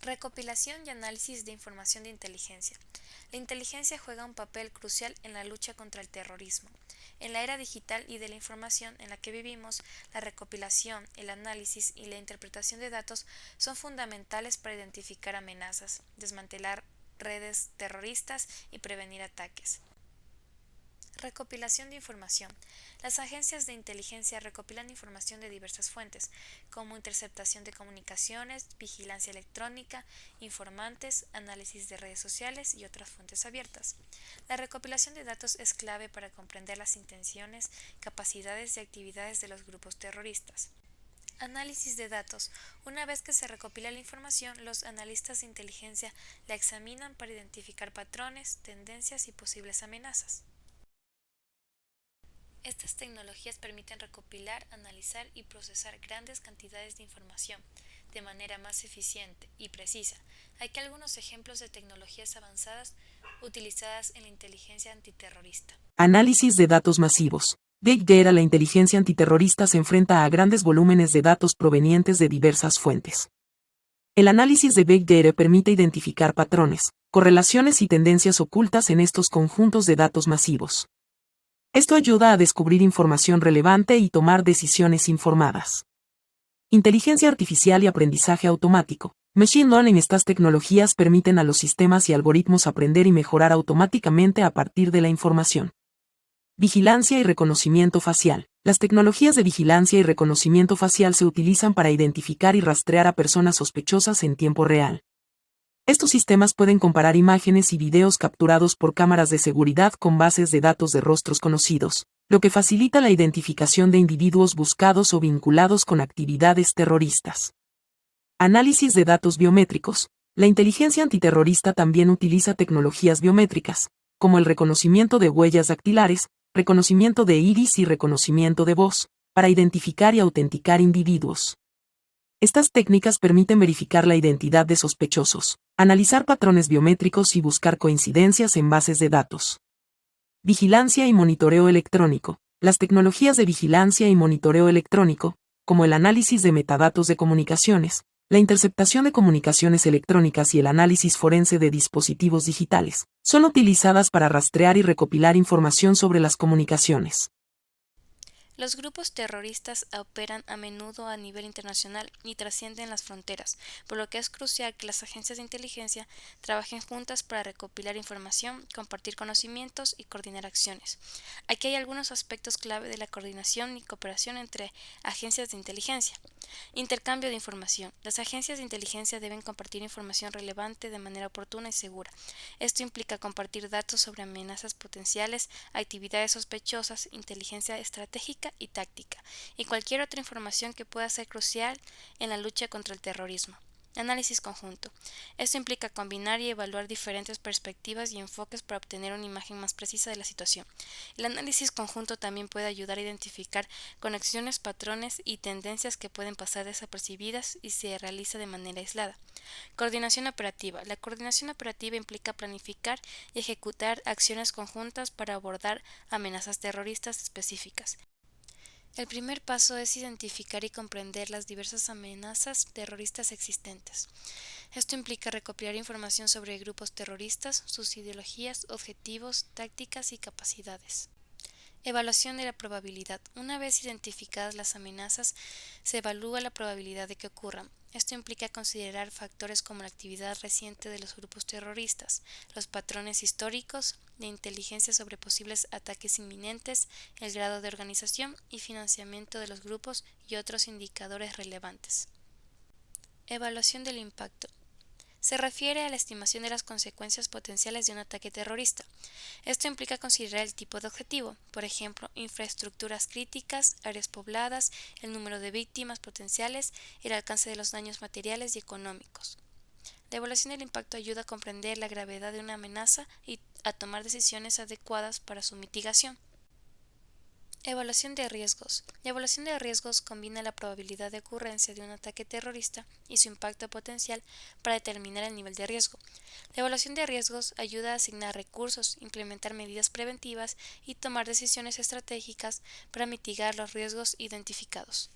Recopilación y análisis de información de inteligencia. La inteligencia juega un papel crucial en la lucha contra el terrorismo. En la era digital y de la información en la que vivimos, la recopilación, el análisis y la interpretación de datos son fundamentales para identificar amenazas, desmantelar redes terroristas y prevenir ataques. Recopilación de información. Las agencias de inteligencia recopilan información de diversas fuentes, como interceptación de comunicaciones, vigilancia electrónica, informantes, análisis de redes sociales y otras fuentes abiertas. La recopilación de datos es clave para comprender las intenciones, capacidades y actividades de los grupos terroristas. Análisis de datos. Una vez que se recopila la información, los analistas de inteligencia la examinan para identificar patrones, tendencias y posibles amenazas. Estas tecnologías permiten recopilar, analizar y procesar grandes cantidades de información de manera más eficiente y precisa. Aquí algunos ejemplos de tecnologías avanzadas utilizadas en la inteligencia antiterrorista. Análisis de datos masivos. Big Data. La inteligencia antiterrorista se enfrenta a grandes volúmenes de datos provenientes de diversas fuentes. El análisis de Big Data permite identificar patrones, correlaciones y tendencias ocultas en estos conjuntos de datos masivos. Esto ayuda a descubrir información relevante y tomar decisiones informadas. Inteligencia artificial y aprendizaje automático. Machine Learning. Estas tecnologías permiten a los sistemas y algoritmos aprender y mejorar automáticamente a partir de la información. Vigilancia y reconocimiento facial. Las tecnologías de vigilancia y reconocimiento facial se utilizan para identificar y rastrear a personas sospechosas en tiempo real. Estos sistemas pueden comparar imágenes y videos capturados por cámaras de seguridad con bases de datos de rostros conocidos, lo que facilita la identificación de individuos buscados o vinculados con actividades terroristas. Análisis de datos biométricos. La inteligencia antiterrorista también utiliza tecnologías biométricas, como el reconocimiento de huellas dactilares, reconocimiento de iris y reconocimiento de voz, para identificar y autenticar individuos. Estas técnicas permiten verificar la identidad de sospechosos, analizar patrones biométricos y buscar coincidencias en bases de datos. Vigilancia y monitoreo electrónico. Las tecnologías de vigilancia y monitoreo electrónico, como el análisis de metadatos de comunicaciones, la interceptación de comunicaciones electrónicas y el análisis forense de dispositivos digitales, son utilizadas para rastrear y recopilar información sobre las comunicaciones. Los grupos terroristas operan a menudo a nivel internacional y trascienden las fronteras, por lo que es crucial que las agencias de inteligencia trabajen juntas para recopilar información, compartir conocimientos y coordinar acciones. Aquí hay algunos aspectos clave de la coordinación y cooperación entre agencias de inteligencia. Intercambio de información. Las agencias de inteligencia deben compartir información relevante de manera oportuna y segura. Esto implica compartir datos sobre amenazas potenciales, actividades sospechosas, inteligencia estratégica y táctica, y cualquier otra información que pueda ser crucial en la lucha contra el terrorismo. Análisis conjunto. Esto implica combinar y evaluar diferentes perspectivas y enfoques para obtener una imagen más precisa de la situación. El análisis conjunto también puede ayudar a identificar conexiones, patrones y tendencias que pueden pasar desapercibidas y se realiza de manera aislada. Coordinación operativa. La coordinación operativa implica planificar y ejecutar acciones conjuntas para abordar amenazas terroristas específicas. El primer paso es identificar y comprender las diversas amenazas terroristas existentes. Esto implica recopilar información sobre grupos terroristas, sus ideologías, objetivos, tácticas y capacidades. Evaluación de la probabilidad. Una vez identificadas las amenazas, se evalúa la probabilidad de que ocurran. Esto implica considerar factores como la actividad reciente de los grupos terroristas, los patrones históricos, la inteligencia sobre posibles ataques inminentes, el grado de organización y financiamiento de los grupos y otros indicadores relevantes. Evaluación del impacto. Se refiere a la estimación de las consecuencias potenciales de un ataque terrorista. Esto implica considerar el tipo de objetivo, por ejemplo, infraestructuras críticas, áreas pobladas, el número de víctimas potenciales y el alcance de los daños materiales y económicos. La evaluación del impacto ayuda a comprender la gravedad de una amenaza y a tomar decisiones adecuadas para su mitigación. Evaluación de riesgos. La evaluación de riesgos combina la probabilidad de ocurrencia de un ataque terrorista y su impacto potencial para determinar el nivel de riesgo. La evaluación de riesgos ayuda a asignar recursos, implementar medidas preventivas y tomar decisiones estratégicas para mitigar los riesgos identificados.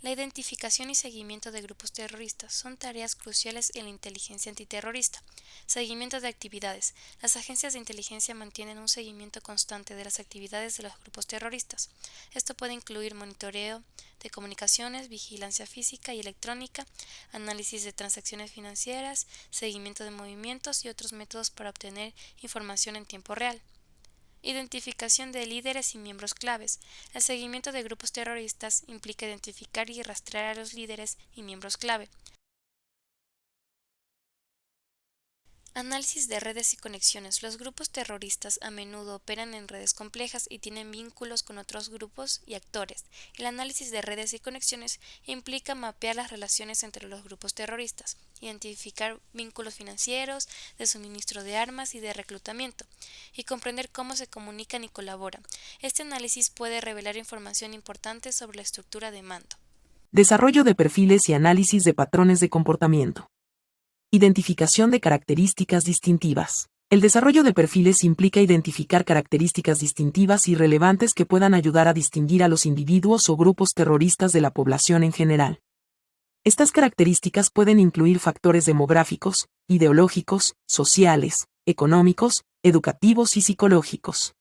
La identificación y seguimiento de grupos terroristas son tareas cruciales en la inteligencia antiterrorista. Seguimiento de actividades. Las agencias de inteligencia mantienen un seguimiento constante de las actividades de los grupos terroristas. Esto puede incluir monitoreo de comunicaciones, vigilancia física y electrónica, análisis de transacciones financieras, seguimiento de movimientos y otros métodos para obtener información en tiempo real. Identificación de líderes y miembros claves. El seguimiento de grupos terroristas implica identificar y rastrear a los líderes y miembros clave. Análisis de redes y conexiones. Los grupos terroristas a menudo operan en redes complejas y tienen vínculos con otros grupos y actores. El análisis de redes y conexiones implica mapear las relaciones entre los grupos terroristas, identificar vínculos financieros, de suministro de armas y de reclutamiento, y comprender cómo se comunican y colaboran. Este análisis puede revelar información importante sobre la estructura de mando. Desarrollo de perfiles y análisis de patrones de comportamiento. Identificación de características distintivas. El desarrollo de perfiles implica identificar características distintivas y relevantes que puedan ayudar a distinguir a los individuos o grupos terroristas de la población en general. Estas características pueden incluir factores demográficos, ideológicos, sociales, económicos, educativos y psicológicos.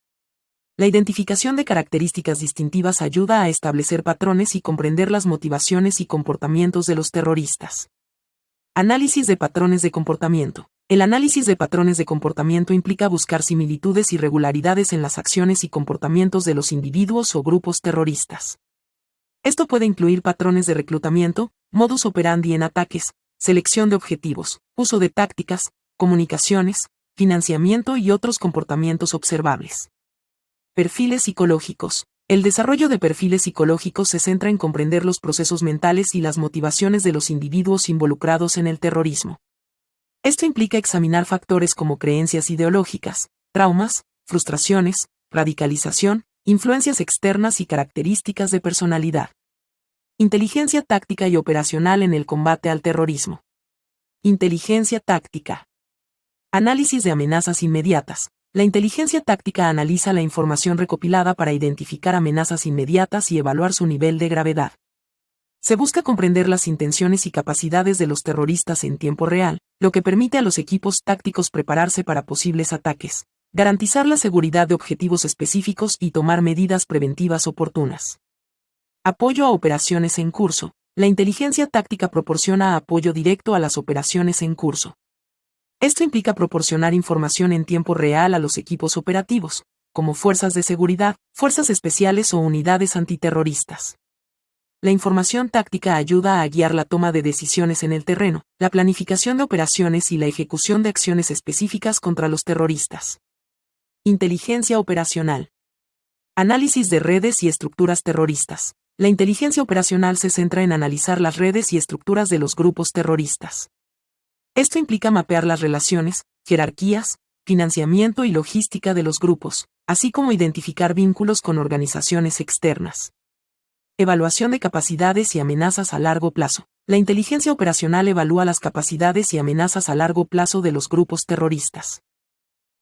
La identificación de características distintivas ayuda a establecer patrones y comprender las motivaciones y comportamientos de los terroristas. Análisis de patrones de comportamiento. El análisis de patrones de comportamiento implica buscar similitudes y regularidades en las acciones y comportamientos de los individuos o grupos terroristas. Esto puede incluir patrones de reclutamiento, modus operandi en ataques, selección de objetivos, uso de tácticas, comunicaciones, financiamiento y otros comportamientos observables. Perfiles psicológicos. El desarrollo de perfiles psicológicos se centra en comprender los procesos mentales y las motivaciones de los individuos involucrados en el terrorismo. Esto implica examinar factores como creencias ideológicas, traumas, frustraciones, radicalización, influencias externas y características de personalidad. Inteligencia táctica y operacional en el combate al terrorismo. Inteligencia táctica. Análisis de amenazas inmediatas. La inteligencia táctica analiza la información recopilada para identificar amenazas inmediatas y evaluar su nivel de gravedad. Se busca comprender las intenciones y capacidades de los terroristas en tiempo real, lo que permite a los equipos tácticos prepararse para posibles ataques, garantizar la seguridad de objetivos específicos y tomar medidas preventivas oportunas. Apoyo a operaciones en curso. La inteligencia táctica proporciona apoyo directo a las operaciones en curso. Esto implica proporcionar información en tiempo real a los equipos operativos, como fuerzas de seguridad, fuerzas especiales o unidades antiterroristas. La información táctica ayuda a guiar la toma de decisiones en el terreno, la planificación de operaciones y la ejecución de acciones específicas contra los terroristas. Inteligencia operacional. Análisis de redes y estructuras terroristas. La inteligencia operacional se centra en analizar las redes y estructuras de los grupos terroristas. Esto implica mapear las relaciones, jerarquías, financiamiento y logística de los grupos, así como identificar vínculos con organizaciones externas. Evaluación de capacidades y amenazas a largo plazo. La inteligencia operacional evalúa las capacidades y amenazas a largo plazo de los grupos terroristas.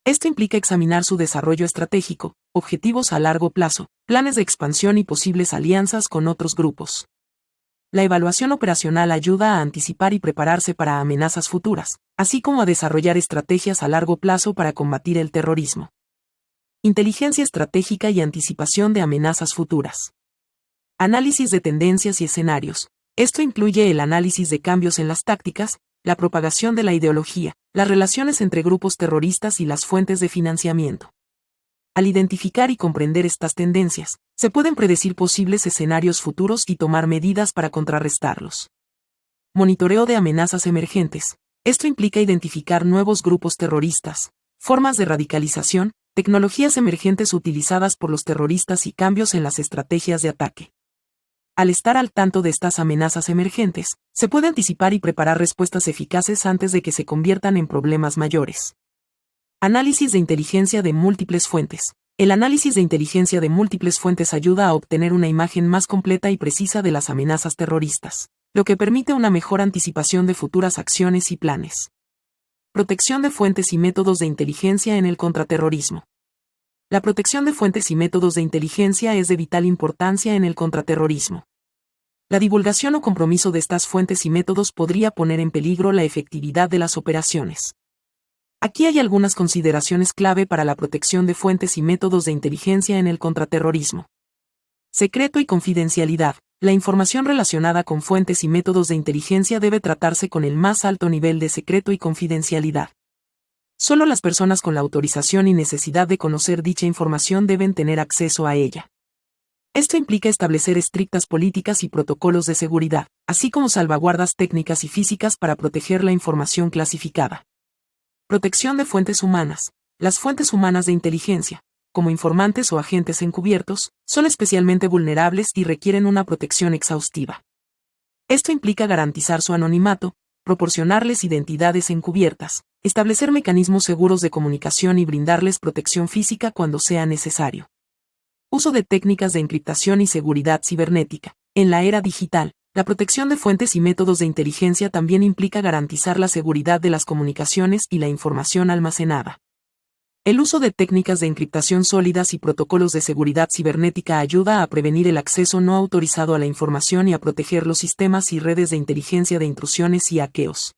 Esto implica examinar su desarrollo estratégico, objetivos a largo plazo, planes de expansión y posibles alianzas con otros grupos. La evaluación operacional ayuda a anticipar y prepararse para amenazas futuras, así como a desarrollar estrategias a largo plazo para combatir el terrorismo. Inteligencia estratégica y anticipación de amenazas futuras. Análisis de tendencias y escenarios. Esto incluye el análisis de cambios en las tácticas, la propagación de la ideología, las relaciones entre grupos terroristas y las fuentes de financiamiento. Al identificar y comprender estas tendencias, se pueden predecir posibles escenarios futuros y tomar medidas para contrarrestarlos. Monitoreo de amenazas emergentes. Esto implica identificar nuevos grupos terroristas, formas de radicalización, tecnologías emergentes utilizadas por los terroristas y cambios en las estrategias de ataque. Al estar al tanto de estas amenazas emergentes, se puede anticipar y preparar respuestas eficaces antes de que se conviertan en problemas mayores. Análisis de inteligencia de múltiples fuentes. El análisis de inteligencia de múltiples fuentes ayuda a obtener una imagen más completa y precisa de las amenazas terroristas, lo que permite una mejor anticipación de futuras acciones y planes. Protección de fuentes y métodos de inteligencia en el contraterrorismo. La protección de fuentes y métodos de inteligencia es de vital importancia en el contraterrorismo. La divulgación o compromiso de estas fuentes y métodos podría poner en peligro la efectividad de las operaciones. Aquí hay algunas consideraciones clave para la protección de fuentes y métodos de inteligencia en el contraterrorismo. Secreto y confidencialidad. La información relacionada con fuentes y métodos de inteligencia debe tratarse con el más alto nivel de secreto y confidencialidad. Solo las personas con la autorización y necesidad de conocer dicha información deben tener acceso a ella. Esto implica establecer estrictas políticas y protocolos de seguridad, así como salvaguardas técnicas y físicas para proteger la información clasificada. Protección de fuentes humanas. Las fuentes humanas de inteligencia, como informantes o agentes encubiertos, son especialmente vulnerables y requieren una protección exhaustiva. Esto implica garantizar su anonimato, proporcionarles identidades encubiertas, establecer mecanismos seguros de comunicación y brindarles protección física cuando sea necesario. Uso de técnicas de encriptación y seguridad cibernética. En la era digital, la protección de fuentes y métodos de inteligencia también implica garantizar la seguridad de las comunicaciones y la información almacenada. El uso de técnicas de encriptación sólidas y protocolos de seguridad cibernética ayuda a prevenir el acceso no autorizado a la información y a proteger los sistemas y redes de inteligencia de intrusiones y hackeos.